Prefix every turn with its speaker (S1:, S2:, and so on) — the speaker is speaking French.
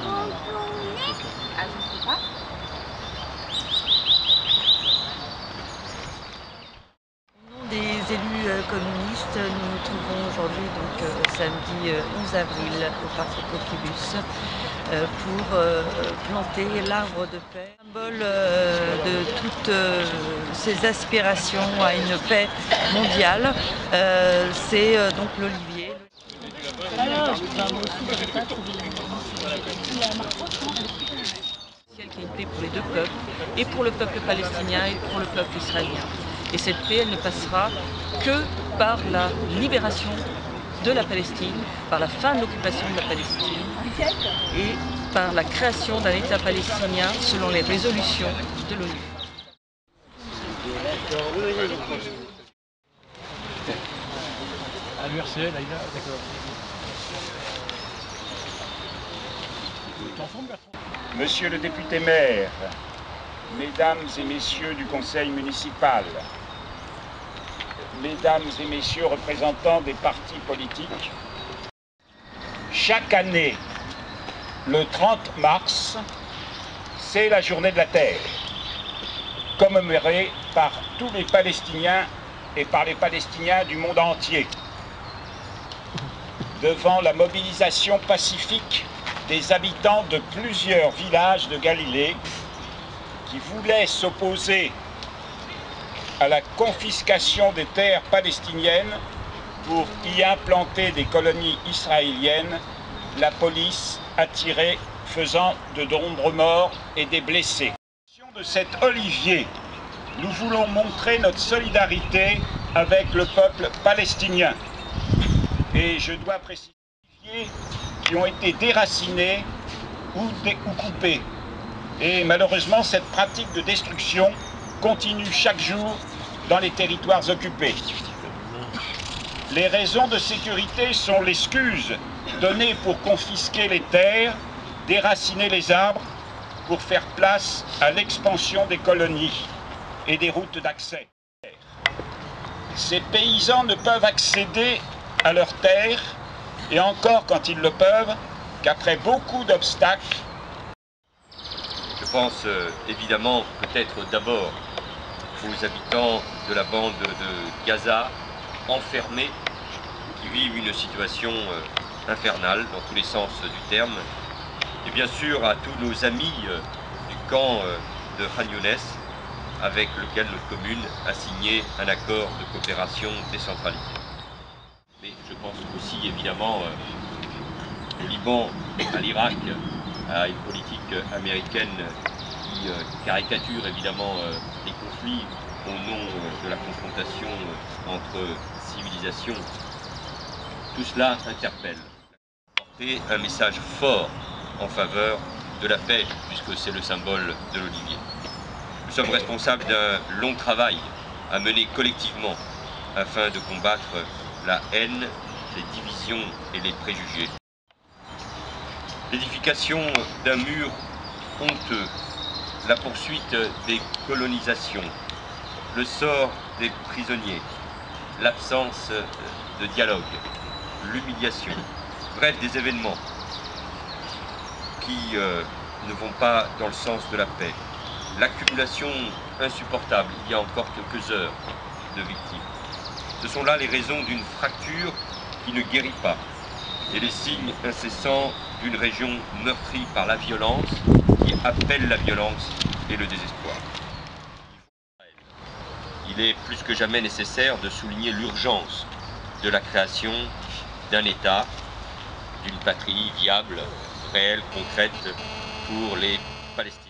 S1: Ah, je ne sais pas.
S2: Au nom des élus communistes, nous nous trouvons aujourd'hui, donc samedi 11 avril, au parc Coquibus pour planter l'arbre de paix, symbole de toutes ces aspirations à une paix mondiale. C'est donc l'olivier. Qui est une paix pour les deux peuples, et pour le peuple palestinien et pour le peuple israélien. Et cette paix, elle ne passera que par la libération de la Palestine, par la fin de l'occupation de la Palestine et par la création d'un État palestinien selon les résolutions de l'ONU.
S3: À l'URCL, Aïda, d'accord.
S4: Monsieur le député maire, mesdames et messieurs du conseil municipal, mesdames et messieurs représentants des partis politiques, chaque année, le 30 mars, c'est la journée de la Terre, commémorée par tous les Palestiniens et par les Palestiniens du monde entier. Devant la mobilisation pacifique des habitants de plusieurs villages de Galilée qui voulaient s'opposer à la confiscation des terres palestiniennes pour y implanter des colonies israéliennes, la police a tiré, faisant de nombreux morts et des blessés. De cet olivier, nous voulons montrer notre solidarité avec le peuple palestinien. Et je dois préciser qui ont été déracinés ou coupés. Et malheureusement, cette pratique de destruction continue chaque jour dans les territoires occupés. Les raisons de sécurité sont l'excuse donnée pour confisquer les terres, déraciner les arbres, pour faire place à l'expansion des colonies et des routes d'accès. Ces paysans ne peuvent accéder à leurs terres, et encore quand ils le peuvent, qu'après beaucoup d'obstacles.
S5: Je pense évidemment peut-être d'abord aux habitants de la bande de Gaza, enfermés, qui vivent une situation infernale dans tous les sens du terme, et bien sûr à tous nos amis du camp de Khan Younes, avec lequel notre commune a signé un accord de coopération décentralisée. Mais je pense aussi évidemment au Liban, à l'Irak, à une politique américaine qui caricature évidemment les conflits au nom de la confrontation entre civilisations. Tout cela interpelle. Porter un message fort en faveur de la paix, puisque c'est le symbole de l'olivier. Nous sommes responsables d'un long travail à mener collectivement afin de combattre la haine, les divisions et les préjugés. L'édification d'un mur honteux, la poursuite des colonisations, le sort des prisonniers, l'absence de dialogue, l'humiliation, bref, des événements qui ne vont pas dans le sens de la paix. L'accumulation insupportable, il y a encore quelques heures, de victimes. Ce sont là les raisons d'une fracture qui ne guérit pas et les signes incessants d'une région meurtrie par la violence qui appelle la violence et le désespoir. Il est plus que jamais nécessaire de souligner l'urgence de la création d'un État, d'une patrie viable, réelle, concrète pour les Palestiniens.